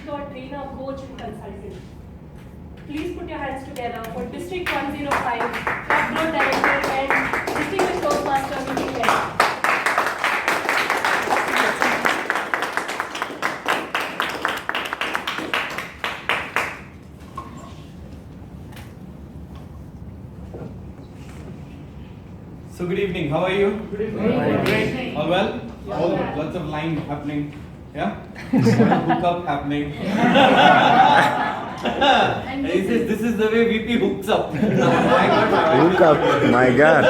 Your trainer, coach, and consultant. Please put your hands together for District 105, Club Growth Director and Distinguished Toastmaster meeting head. So good evening, how are you? Good evening. Great, all well? Yeah. All lots of line happening, yeah? Hook up happening. This is the way VP hooks up. Hook up, my God.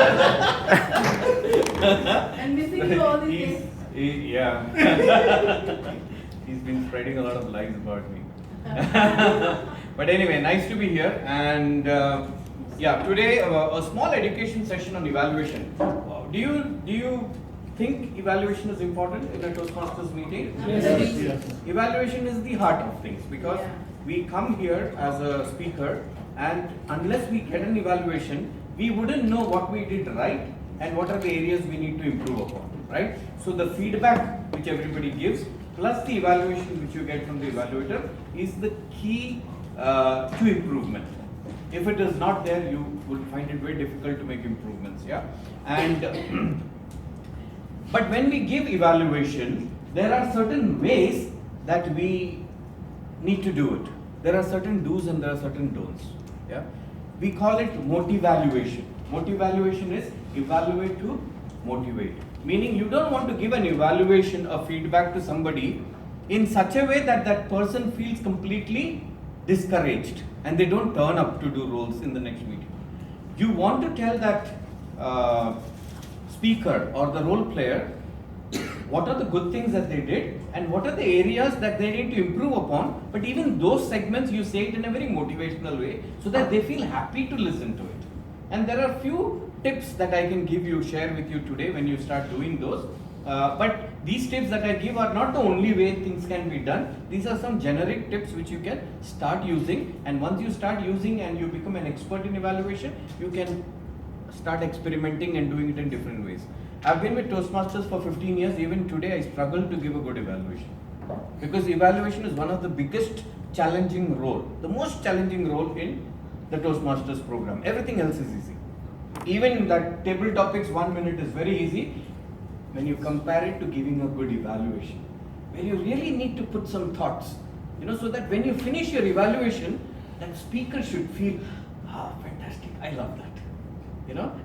And missing you all these days. Yeah. He's been spreading a lot of lies about me. But anyway, nice to be here. And yeah, today a small education session on evaluation. Do you think evaluation is important in a Toastmasters meeting? Yes. Evaluation is the heart of things because Yeah. we come here as a speaker, and unless we get an evaluation, we wouldn't know what we did right and what are the areas we need to improve upon, right? So the feedback which everybody gives plus the evaluation which you get from the evaluator is the key to improvement. If it is not there, you would find it very difficult to make improvements, yeah? And but when we give evaluation, there are certain ways that we need to do it. There are certain do's and there are certain don'ts. Yeah, we call it motivaluation. Motivaluation is evaluate to motivate. Meaning you don't want to give an evaluation or feedback to somebody in such a way that that person feels completely discouraged and they don't turn up to do roles in the next meeting. You want to tell that speaker or the role player what are the good things that they did and what are the areas that they need to improve upon, but even those segments you say it in a very motivational way so that they feel happy to listen to it. And there are few tips that I can share with you today when you start doing those. But these tips that I give are not the only way things can be done. These are some generic tips which you can start using, and once you start using and you become an expert in evaluation, you can start experimenting and doing it in different ways. I've been with Toastmasters for 15 years. Even today I struggle to give a good evaluation because evaluation is one of the biggest challenging role, the most challenging role in the Toastmasters program. Everything else is easy. Even that table topics 1 minute is very easy when you compare it to giving a good evaluation, where you really need to put some thoughts, so that when you finish your evaluation, that speaker should feel, fantastic, I love that.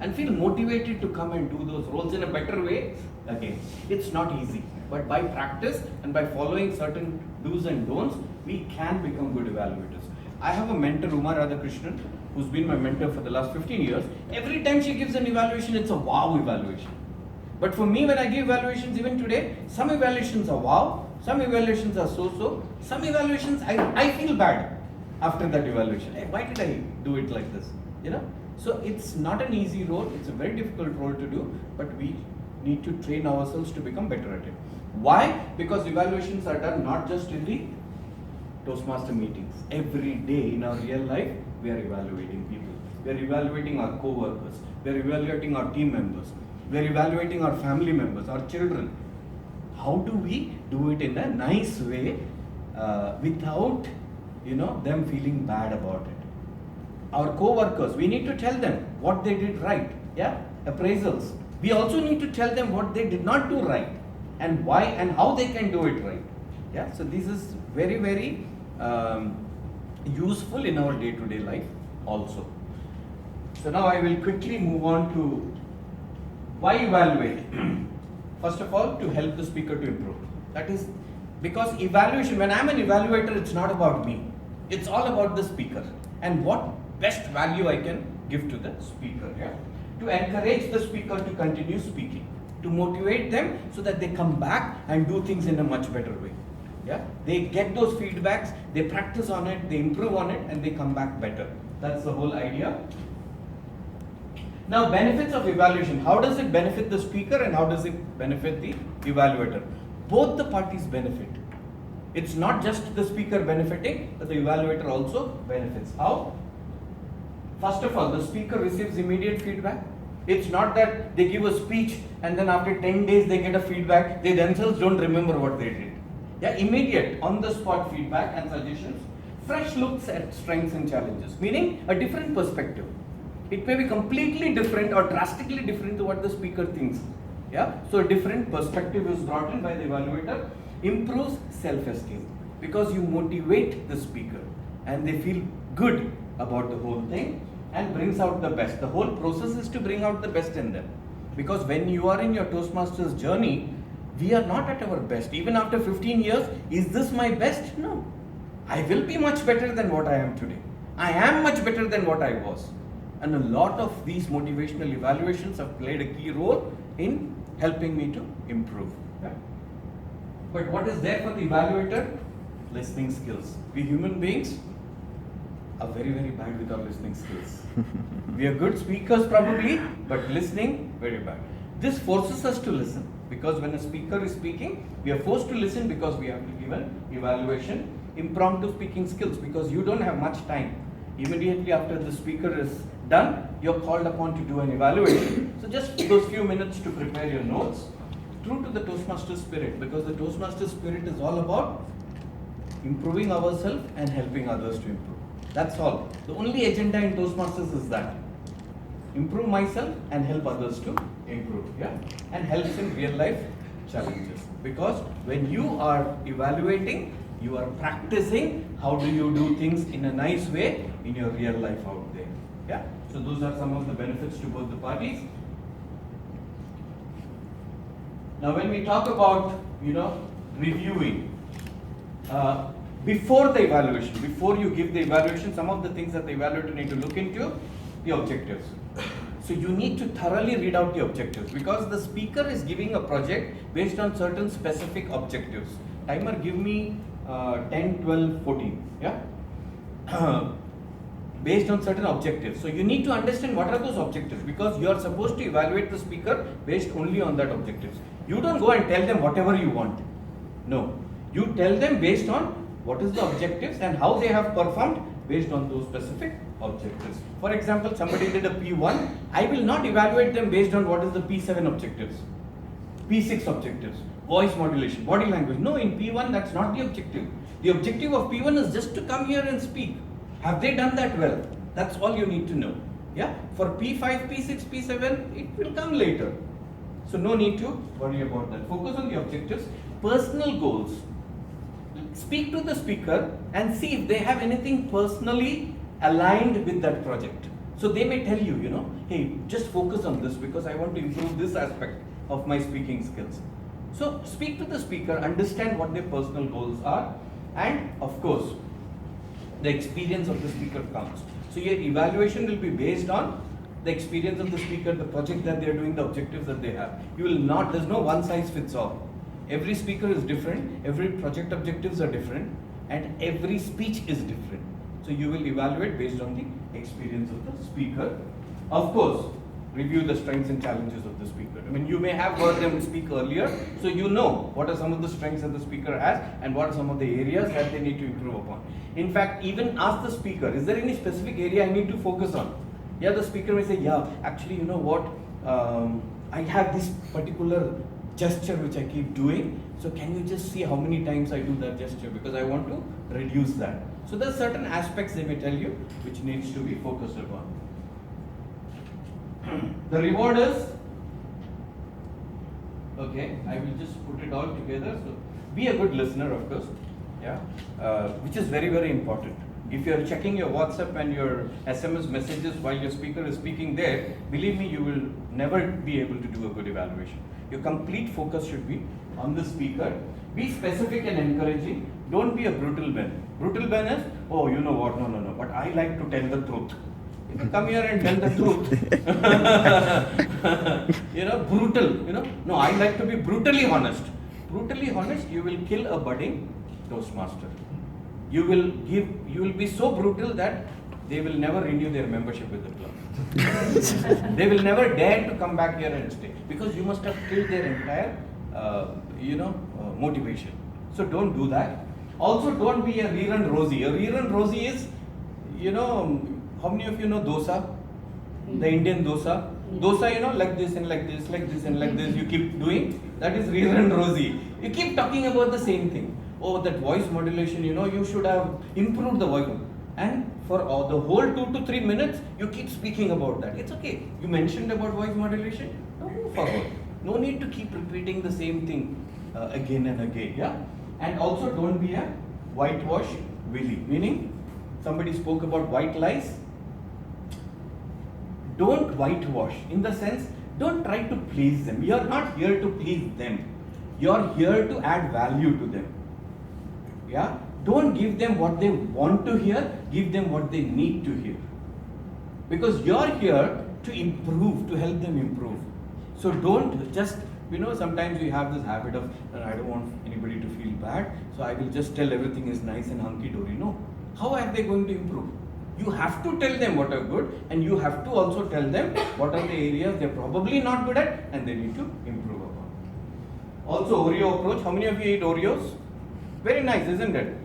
And feel motivated to come and do those roles in a better way. Again, it's not easy, but by practice and by following certain do's and don'ts, we can become good evaluators. I have a mentor, Uma Radhakrishnan, who's been my mentor for the last 15 years. Every time she gives an evaluation, it's a wow evaluation. But for me, when I give evaluations, even today, some evaluations are wow, some evaluations are so-so, some evaluations I feel bad after that evaluation. Hey, why did I do it like this? So it's not an easy role, it's a very difficult role to do, but we need to train ourselves to become better at it. Why? Because evaluations are done not just in the Toastmaster meetings. Every day in our real life, we are evaluating people. We are evaluating our co-workers. We are evaluating our team members. We are evaluating our family members, our children. How do we do it in a nice way without, them feeling bad about it? Our co-workers, we need to tell them what they did right, yeah? Appraisals. We also need to tell them what they did not do right and why and how they can do it right, yeah? So this is very, very useful in our day-to-day life also. So now I will quickly move on to why evaluate. First of all, to help the speaker to improve. That is because evaluation, when I'm an evaluator, it's not about me. It's all about the speaker and what best value I can give to the speaker, yeah? To encourage the speaker to continue speaking, to motivate them so that they come back and do things in a much better way, yeah? They get those feedbacks, they practice on it, they improve on it, and they come back better. That's the whole idea. Now, benefits of evaluation. How does it benefit the speaker and how does it benefit the evaluator? Both the parties benefit. It's not just the speaker benefiting, but the evaluator also benefits. How? First of all, the speaker receives immediate feedback. It's not that they give a speech and then after 10 days they get a feedback, they themselves don't remember what they did. Yeah, immediate, on the spot feedback and suggestions. Fresh looks at strengths and challenges, meaning a different perspective. It may be completely different or drastically different to what the speaker thinks. Yeah, so a different perspective is brought in by the evaluator. Improves self-esteem because you motivate the speaker and they feel good about the whole thing and brings out the best. The whole process is to bring out the best in them, because when you are in your Toastmasters journey, we are not at our best. Even after 15 years, is this my best? No. I will be much better than what I am today. I am much better than what I was. And a lot of these motivational evaluations have played a key role in helping me to improve. Yeah. But what is there for the evaluator? Listening skills. We human beings are very, very bad with our listening skills. We are good speakers probably, but listening, very bad. This forces us to listen, because when a speaker is speaking, we are forced to listen because we have to give an evaluation. Impromptu speaking skills, because you don't have much time. Immediately after the speaker is done, you're called upon to do an evaluation. So just those few minutes to prepare your notes. True to the Toastmaster spirit, because the Toastmaster spirit is all about improving ourselves and helping others to improve. That's all. The only agenda in Toastmasters is that. Improve myself and help others to improve. Yeah? And helps in real life challenges. Because when you are evaluating, you are practicing how do you do things in a nice way in your real life out there. Yeah? So those are some of the benefits to both the parties. Now when we talk about, reviewing, before the evaluation, before you give the evaluation, some of the things that the evaluator need to look into, the objectives. So you need to thoroughly read out the objectives, because the speaker is giving a project based on certain specific objectives. Timer, give me 10, 12, 14. Yeah? Based on certain objectives. So you need to understand what are those objectives, because you are supposed to evaluate the speaker based only on that objectives. You don't go and tell them whatever you want. No. You tell them based on what is the objectives and how they have performed based on those specific objectives. For example, somebody did a P1. I will not evaluate them based on what is the P7 objectives, P6 objectives, voice modulation, body language. No, in P1 that's not the objective. The objective of P1 is just to come here and speak. Have they done that well? That's all you need to know. Yeah. For P5, P6, P7, it will come later. So no need to worry about that. Focus on the objectives. Personal goals. Speak to the speaker and see if they have anything personally aligned with that project. So they may tell you, hey, just focus on this because I want to improve this aspect of my speaking skills. So speak to the speaker, understand what their personal goals are, and of course, the experience of the speaker counts. So your evaluation will be based on the experience of the speaker, the project that they are doing, the objectives that they have. There's no one size fits all. Every speaker is different, every project objectives are different, and every speech is different. So you will evaluate based on the experience of the speaker. Of course, review the strengths and challenges of the speaker. I mean, you may have heard them speak earlier, so you know what are some of the strengths that the speaker has and what are some of the areas that they need to improve upon. In fact, even ask the speaker, is there any specific area I need to focus on? Yeah, the speaker may say, yeah, actually, you know what, I have this particular gesture which I keep doing, so can you just see how many times I do that gesture, because I want to reduce that. So there are certain aspects they may tell you which needs to be focused upon. The reward is, okay, I will just put it all together. So be a good listener, of course, yeah, which is very, very important. If you are checking your WhatsApp and your SMS messages while your speaker is speaking there, believe me, you will never be able to do a good evaluation. Your complete focus should be on the speaker. Be specific and encouraging. Don't be a brutal Ben. Brutal Ben is, oh, you know what, no, but I like to tell the truth. If you come here and tell the truth, brutal, no, I like to be brutally honest. Brutally honest, you will kill a budding Toastmaster. You will be so brutal that they will never renew their membership with the club. They will never dare to come back here and stay, because you must have killed their entire, motivation. So don't do that. Also, don't be a rerun Rosie. A rerun Rosie is, how many of you know dosa? The Indian dosa. Dosa, like this and like this, like this and like this, you keep doing. That is rerun Rosie. You keep talking about the same thing. oh, that voice modulation, you should have improved the voice. And for the whole 2 to 3 minutes, you keep speaking about that. It's okay. You mentioned about voice modulation. Now move forward. No need to keep repeating the same thing again and again. Yeah. And also, don't be a whitewash Willie. Meaning, somebody spoke about white lies. Don't whitewash. In the sense, don't try to please them. You're not here to please them. You're here to add value to them. Yeah. Don't give them what they want to hear, give them what they need to hear. Because you're here to improve, to help them improve. So don't just, sometimes we have this habit of, I don't want anybody to feel bad, so I will just tell everything is nice and hunky-dory. No. How are they going to improve? You have to tell them what are good, and you have to also tell them what are the areas they're probably not good at and they need to improve upon. Also, Oreo approach. How many of you eat Oreos? Very nice, isn't it?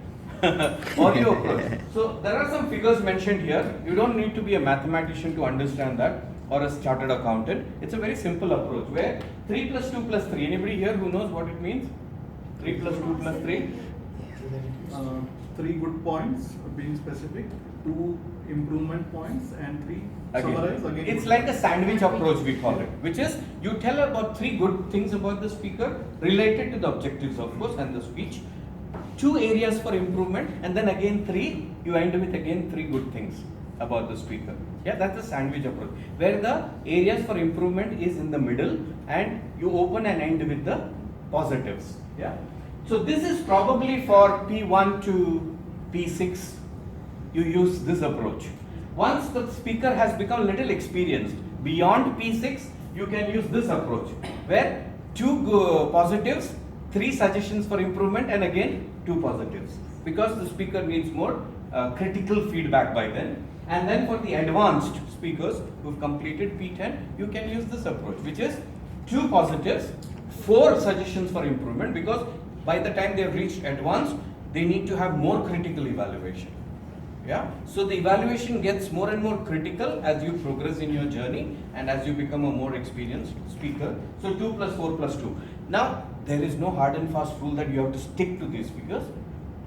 Oreo approach. So there are some figures mentioned here. You don't need to be a mathematician to understand that, or a chartered accountant. It's a very simple approach where 3 plus 2 plus 3. Anybody here who knows what it means? 3 plus 2 plus 3? 3 good points being specific, 2 improvement points, and 3 summarize again. It's like a sandwich approach, we call it, which is you tell about 3 good things about the speaker related to the objectives, of course, and the speech. 2 areas for improvement, and then again 3, you end with again 3 good things about the speaker. Yeah, that's the sandwich approach, where the areas for improvement is in the middle and you open and end with the positives. Yeah. So this is probably for P1 to P6, you use this approach. Once the speaker has become a little experienced, beyond P6, you can use this approach, where 2 positives, 3 suggestions for improvement, and again 2 positives, because the speaker needs more critical feedback by then. And then for the advanced speakers who've completed P10, you can use this approach, which is 2 positives, 4 suggestions for improvement, because by the time they have reached advanced, they need to have more critical evaluation. Yeah. So the evaluation gets more and more critical as you progress in your journey and as you become a more experienced speaker. So 2 plus 4 plus 2. Now, there is no hard and fast rule that you have to stick to these figures.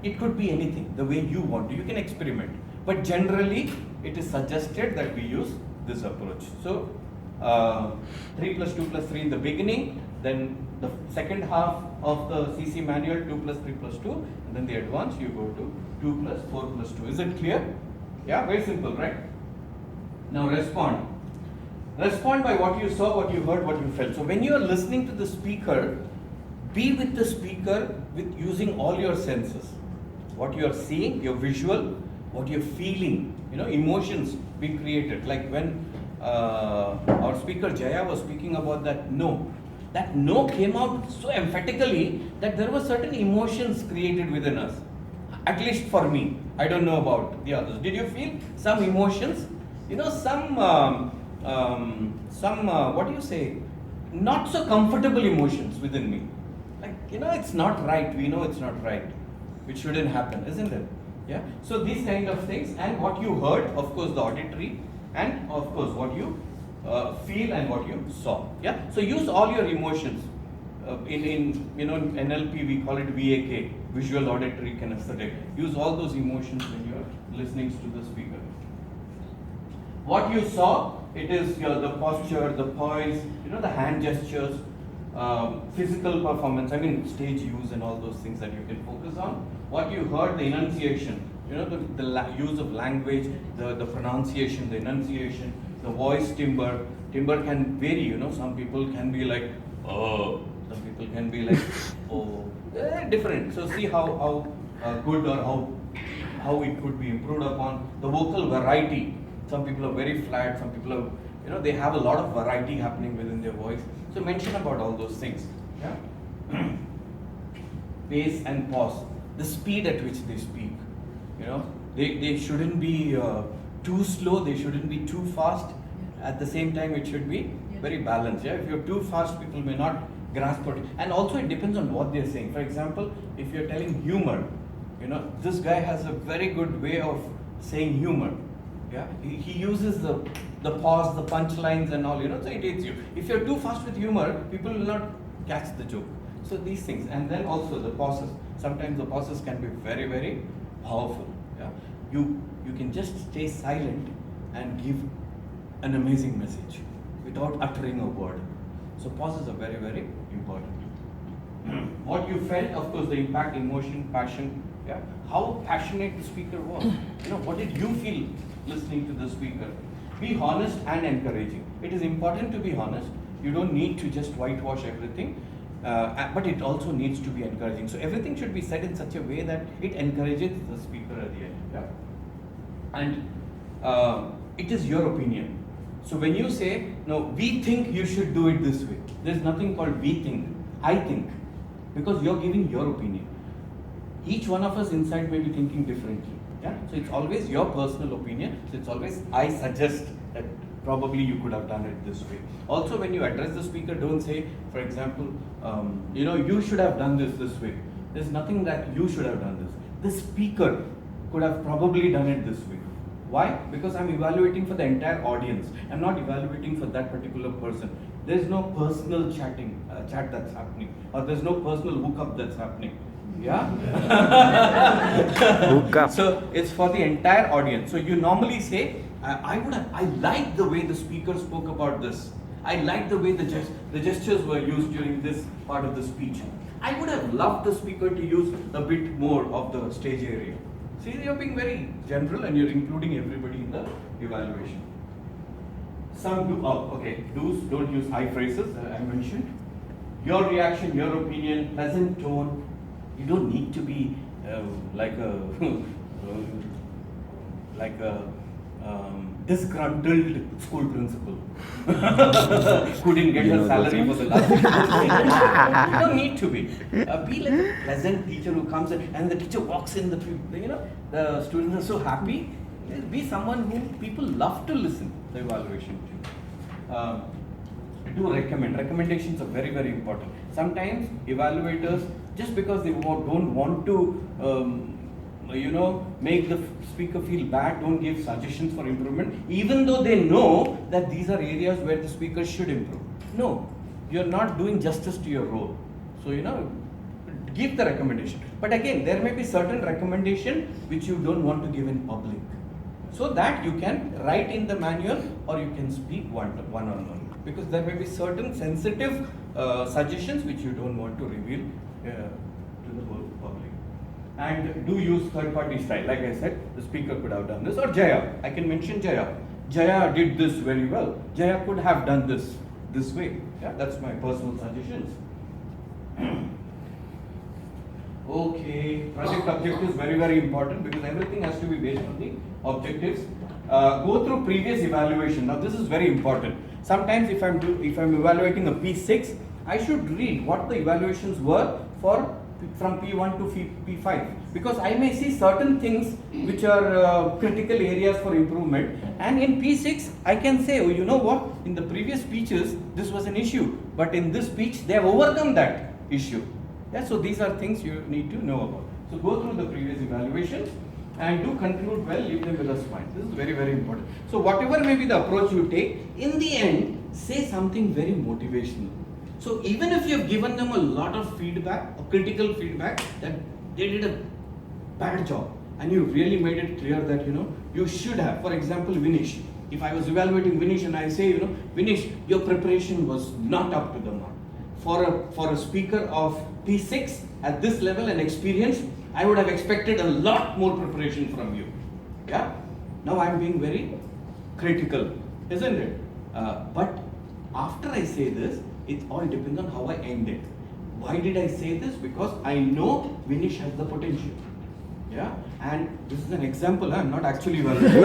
It could be anything, the way you want to. You can experiment. But generally, it is suggested that we use this approach. So, 3 plus 2 plus 3 in the beginning, then the second half of the CC manual, 2 plus 3 plus 2, and then the advanced, you go to 2 plus 4 plus 2. Is it clear? Yeah, very simple, right? Now respond. Respond by what you saw, what you heard, what you felt. So when you are listening to the speaker, be with the speaker with using all your senses. What you are seeing, your visual, what you're feeling, emotions being created. Like when our speaker Jaya was speaking about that no came out so emphatically that there were certain emotions created within us. At least for me. I don't know about the others. Did you feel some emotions? Some what do you say? Not so comfortable emotions within me. Like, it's not right. We know it's not right. It shouldn't happen, isn't it? Yeah. So these kind of things, and what you heard, of course, the auditory, and of course what you feel and what you saw. Yeah. So use all your emotions. In NLP we call it VAK, visual, auditory, kinesthetic. Use all those emotions when you are listening to the speaker. What you saw, it is the posture, the poise, the hand gestures, physical performance, stage use and all those things that you can focus on. What you heard, the enunciation, the use of language, the pronunciation, the enunciation, the voice timbre. Timbre can vary, some people can be like, oh, some people can be like, oh, different. So see how good or how it could be improved upon. The vocal variety. Some people are very flat, some people are, they have a lot of variety happening within their voice. So mention about all those things. Yeah. Pace and pause. The speed at which they speak. They shouldn't be too slow, they shouldn't be too fast. At the same time, it should be very balanced. Yeah. If you're too fast, people may not grasp it. And also it depends on what they're saying. For example, if you're telling humor, this guy has a very good way of saying humor. Yeah, he uses the pause, the punchlines and all, so it aids you. If you're too fast with humor, people will not catch the joke. So these things, and then also the pauses. Sometimes the pauses can be very, very powerful. Yeah? You can just stay silent and give an amazing message without uttering a word. So pauses are very, very important. What you felt, of course, the impact, emotion, passion. Yeah, how passionate the speaker was. What did you feel listening to the speaker? Be honest and encouraging. It is important to be honest. You don't need to just whitewash everything, but it also needs to be encouraging. So everything should be said in such a way that it encourages the speaker at the end. Yeah? And it is your opinion. So when you say, no, we think you should do it this way, there's nothing called we think, I think, because you're giving your opinion. Each one of us inside may be thinking differently. Yeah? So it's always your personal opinion. So it's always, I suggest that probably you could have done it this way. Also, when you address the speaker, don't say, for example, you should have done this way. There's nothing that you should have done this. The speaker could have probably done it this way. Why? Because I'm evaluating for the entire audience. I'm not evaluating for that particular person. There's no personal chat that's happening, or there's no personal hookup that's happening. Yeah? Hookup. So it's for the entire audience. So you normally say, I like the way the speaker spoke about this. I like the way the gestures were used during this part of the speech. I would have loved the speaker to use a bit more of the stage area. See, you're being very general and you're including everybody in the evaluation. Some do, do's, don't use I phrases that I mentioned. Your reaction, your opinion, pleasant tone. You don't need to be like a disgruntled school principal who didn't get her salary for the last 6 months. You don't need to be. Be like a pleasant teacher who comes in and the teacher walks in, the students are so happy. Be someone who people love to listen the evaluation to. Do recommend. Recommendations are very, very important. Sometimes evaluators, just because they don't want to make the speaker feel bad, don't give suggestions for improvement, even though they know that these are areas where the speaker should improve. No, you're not doing justice to your role. So, give the recommendation. But again, there may be certain recommendation which you don't want to give in public. So that you can write in the manual or you can speak one-on-one. Because there may be certain sensitive suggestions which you don't want to reveal to the whole public. And do use third-party style. Like I said, the speaker could have done this. Or Jaya, I can mention Jaya. Jaya did this very well. Jaya could have done this way. Yeah, that's my personal suggestions. Okay, project objectives very, very important because everything has to be based on the objectives. Go through previous evaluation. Now this is very important. Sometimes if I'm evaluating a P6, I should read what the evaluations were from P1 to P5 because I may see certain things which are critical areas for improvement, and in P6 I can say, oh, you know what, in the previous speeches this was an issue, but in this speech they have overcome that issue. Yeah, so these are things you need to know about. So go through the previous evaluations and do conclude well, leave them with a smile. This is very, very important. So whatever may be the approach you take, in the end, say something very motivational. So even if you have given them a lot of feedback, or critical feedback, that they did a bad job, and you really made it clear that, you should have, for example, Vinish. If I was evaluating Vinish and I say, Vinish, your preparation was not up to the mark. For a speaker of P6 at this level and experience, I would have expected a lot more preparation from you. Yeah? Now I'm being very critical, isn't it? But after I say this, it all depends on how I end it. Why did I say this? Because I know Vinish has the potential. Yeah? And this is an example, I'm not actually evaluating.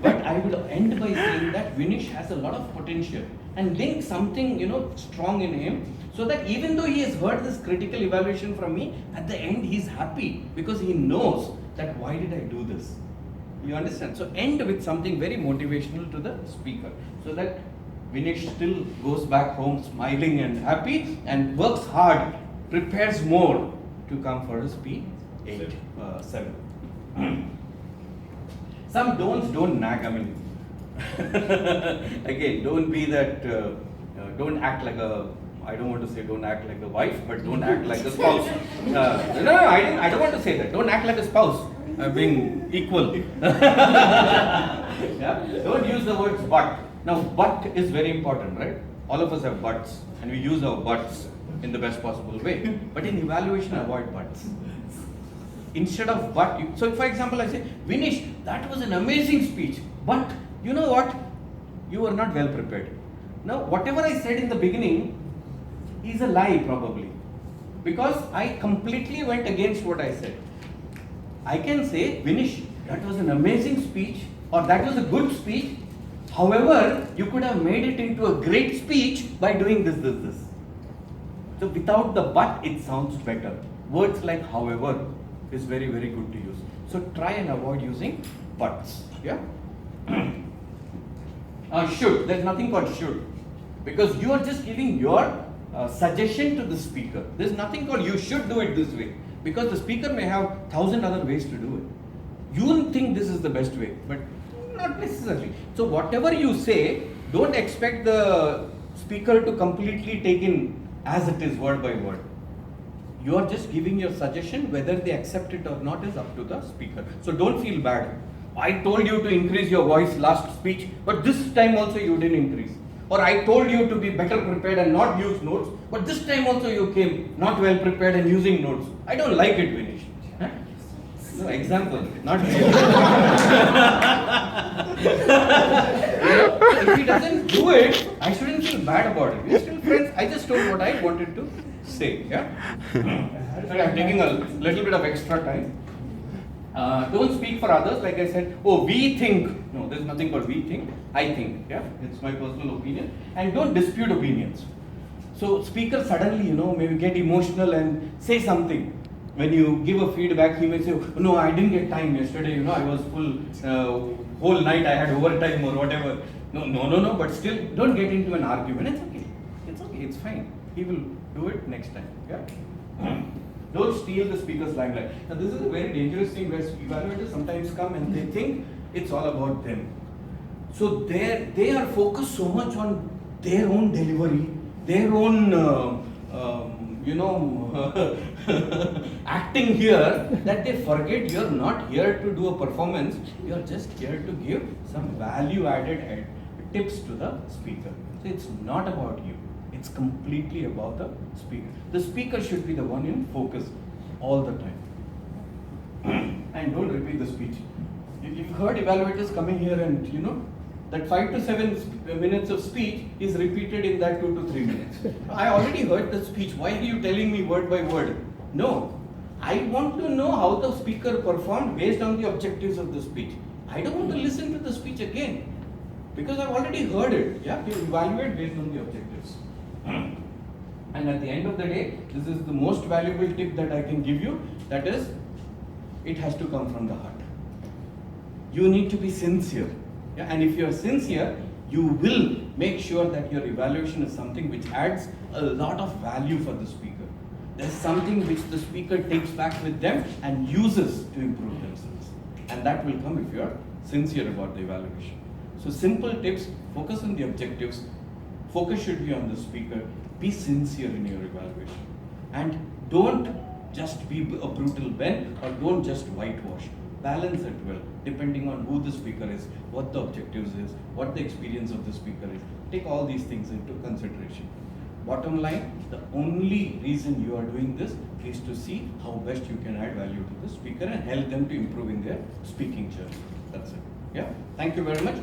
But I would end by saying that Vinish has a lot of potential and link something, strong in him, so that even though he has heard this critical evaluation from me, at the end he's happy because he knows that why did I do this? You understand? So end with something very motivational to the speaker, so that Vinish still goes back home smiling and happy and works hard, prepares more to come for his P7. Some don'ts, don't nag. Again, don't be that, don't act like a, I don't want to say don't act like a wife, but don't act like a spouse. No, I don't want to say that. Don't act like a spouse, being equal. Yeah? Don't use the words but. Now, but is very important, right? All of us have buts, and we use our buts in the best possible way. But in evaluation, avoid buts. Instead of but, so for example, I say, Vinish, that was an amazing speech, but you know what? You were not well prepared. Now, whatever I said in the beginning is a lie probably, because I completely went against what I said. I can say, Vinish, that was an amazing speech, or that was a good speech. However, you could have made it into a great speech by doing this. So without the but, it sounds better. Words like however is very, very good to use. So try and avoid using buts. Yeah. Should. There's nothing called should, because you are just giving your suggestion to the speaker. There's nothing called you should do it this way, because the speaker may have 1,000 other ways to do it. You think this is the best way, but not necessarily. So whatever you say, don't expect the speaker to completely take in as it is, word by word. You are just giving your suggestion. Whether they accept it or not is up to the speaker. So don't feel bad. I told you to increase your voice last speech, but this time also you didn't increase. Or I told you to be better prepared and not use notes, but this time also you came not well prepared and using notes. I don't like it, Vinish. Huh? No, example, not if he doesn't do it, I shouldn't feel bad about it. We're still friends. I just told what I wanted to say. Yeah. Sorry, I'm taking a little bit of extra time. Don't speak for others. Like I said, oh, we think. No, there's nothing called we think. I think. Yeah, it's my personal opinion. And don't dispute opinions. So speaker suddenly, maybe get emotional and say something. When you give a feedback, he may say, no, I didn't get time yesterday. I was full. Whole night I had overtime or whatever. No. But still, don't get into an argument. It's okay. It's fine. He will do it next time. Yeah. Don't steal the speaker's limelight. Now, this is a very dangerous thing where evaluators sometimes come and they think it's all about them. So they are focused so much on their own delivery, their own, acting here, that they forget you're not here to do a performance. You're just here to give some value-added tips to the speaker. So it's not about you. It's completely about the speaker. The speaker should be the one in focus all the time. And don't repeat the speech. You've heard evaluators coming here and that 5 to 7 minutes of speech is repeated in that 2 to 3 minutes. I already heard the speech. Why are you telling me word by word? No. I want to know how the speaker performed based on the objectives of the speech. I don't want to listen to the speech again, because I've already heard it. Yeah, you evaluate based on the objectives. And at the end of the day, this is the most valuable tip that I can give you. That is, it has to come from the heart. You need to be sincere. Yeah? And if you're sincere, you will make sure that your evaluation is something which adds a lot of value for the speaker. There's something which the speaker takes back with them and uses to improve themselves. And that will come if you're sincere about the evaluation. So simple tips, focus on the objectives. Focus should be on the speaker. Be sincere in your evaluation. And don't just be a brutal Ben, or don't just whitewash. Balance it well, depending on who the speaker is, what the objectives is, what the experience of the speaker is. Take all these things into consideration. Bottom line, the only reason you are doing this is to see how best you can add value to the speaker and help them to improve in their speaking journey. That's it. Yeah. Thank you very much.